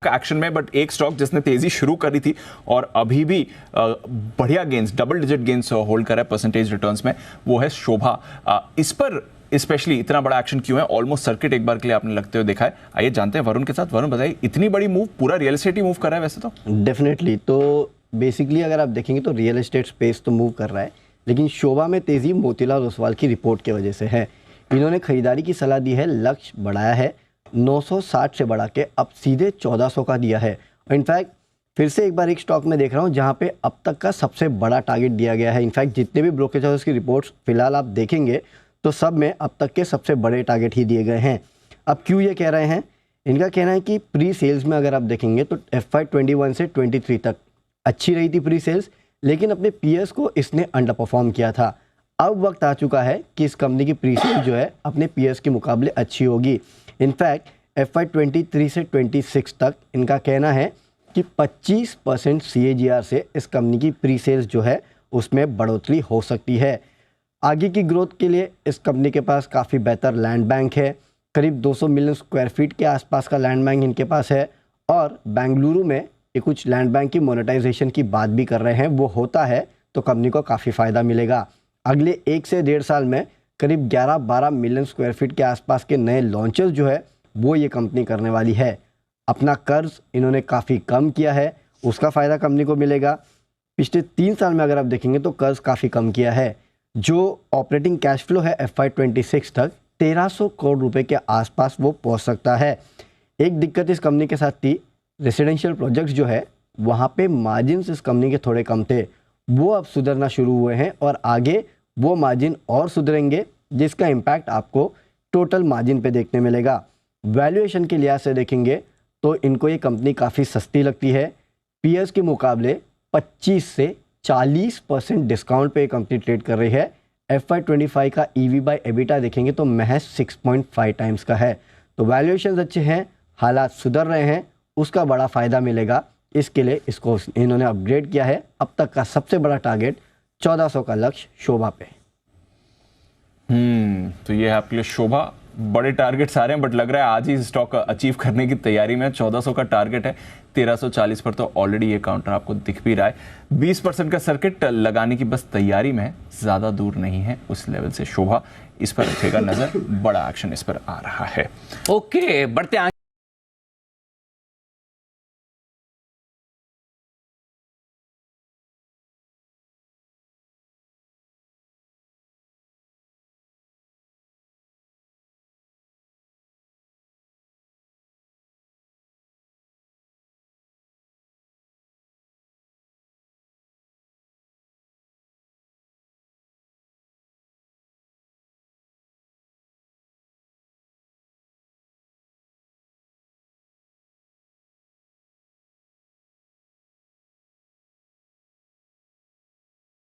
Action में, but एक stock जिसने तेजी शुरू करी थी और अभी भी बढ़िया gains, double digit gains hold कर रहा है परसेंटेज रिटर्न्स में, वो है शोभा। इस पर स्पेशली इतना बड़ा एक्शन क्यों है? ऑलमोस्ट सर्किट एक बार के लिए आपने लगते हुए देखा है। आइए जानते हैं वरुण के साथ। वरुण बताइए, इतनी बड़ी मूव, पूरा रियल एस्टेट ही मूव कर रहा है वैसे तो? डेफिनेटली। तो बेसिकली अगर आप देखेंगे तो रियल एस्टेट स्पेस तो मूव कर रहा है, लेकिन शोभा में तेजी मोतीलाल ओसवाल की रिपोर्ट की वजह से है। इन्होंने खरीदारी की सलाह दी है, लक्ष्य बढ़ाया है 960 से बढ़ा के अब सीधे 1400 का दिया है। इनफैक्ट फिर से एक बार एक स्टॉक में देख रहा हूँ जहाँ पे अब तक का सबसे बड़ा टारगेट दिया गया है। इनफैक्ट जितने भी ब्रोकरेज हाउस की रिपोर्ट्स फिलहाल आप देखेंगे तो सब में अब तक के सबसे बड़े टारगेट ही दिए गए हैं। अब क्यों ये कह रहे हैं? इनका कहना है कि प्री सेल्स में अगर आप देखेंगे तो FY21 से 23 तक अच्छी रही थी प्री सेल्स, लेकिन अपने पीएस को इसने अंडर परफॉर्म किया था। अब वक्त आ चुका है कि इस कंपनी की प्री सेल्स जो है अपने पीएस के मुकाबले अच्छी होगी। इनफैक्ट FY23 से 26 तक इनका कहना है कि 25% CAGR से इस कंपनी की प्री सेल्स जो है उसमें बढ़ोतरी हो सकती है। आगे की ग्रोथ के लिए इस कंपनी के पास काफ़ी बेहतर लैंड बैंक है, करीब 200 मिलियन स्क्वायर फीट के आसपास का लैंड बैंक इनके पास है, और बेंगलुरु में ये कुछ लैंड बैंक की मोनेटाइजेशन की बात भी कर रहे हैं। वो होता है तो कंपनी को काफ़ी फ़ायदा मिलेगा। अगले 1 से 1.5 साल में करीब 11-12 मिलियन स्क्वायर फीट के आसपास के नए लॉन्चेस जो है वो ये कंपनी करने वाली है। अपना कर्ज इन्होंने काफ़ी कम किया है, उसका फ़ायदा कंपनी को मिलेगा। पिछले 3 साल में अगर आप देखेंगे तो कर्ज काफ़ी कम किया है। जो ऑपरेटिंग कैश फ्लो है FY26 तक 1300 करोड़ रुपए के आसपास वो पहुंच सकता है। एक दिक्कत इस कंपनी के साथ थी, रेसिडेंशियल प्रोजेक्ट्स जो है वहाँ पे मार्जिन्स इस कंपनी के थोड़े कम थे, वो अब सुधरना शुरू हुए हैं और आगे वो मार्जिन और सुधरेंगे, जिसका इम्पैक्ट आपको टोटल मार्जिन पे देखने मिलेगा। वैल्यूएशन के लिहाज से देखेंगे तो इनको ये कंपनी काफ़ी सस्ती लगती है। पीएस के मुकाबले 25 से 40% डिस्काउंट पे कंपनी ट्रेड कर रही है। FY25 का EV/EBITDA देखेंगे तो महज 6.5 टाइम्स का है। तो वैल्यूएशंस अच्छे हैं, हालात सुधर रहे हैं, उसका बड़ा फ़ायदा मिलेगा। इसके लिए इसको इन्होंने अपग्रेड किया है। अब तक का सबसे बड़ा टारगेट 1400 का लक्ष्य शोभा पे। तो ये है आपके लिए शोभा। बड़े टारगेट्स आ रहे हैं, बट लग रहा है आज ही स्टॉक अचीव करने की तैयारी में। 1400 का टारगेट है, 1340 पर तो ऑलरेडी ये काउंटर आपको दिख भी रहा है। 20% का सर्किट लगाने की बस तैयारी में है, ज्यादा दूर नहीं है उस लेवल से शोभा। इस पर रखेगा नजर, बड़ा एक्शन इस पर आ रहा है। ओके, बढ़ते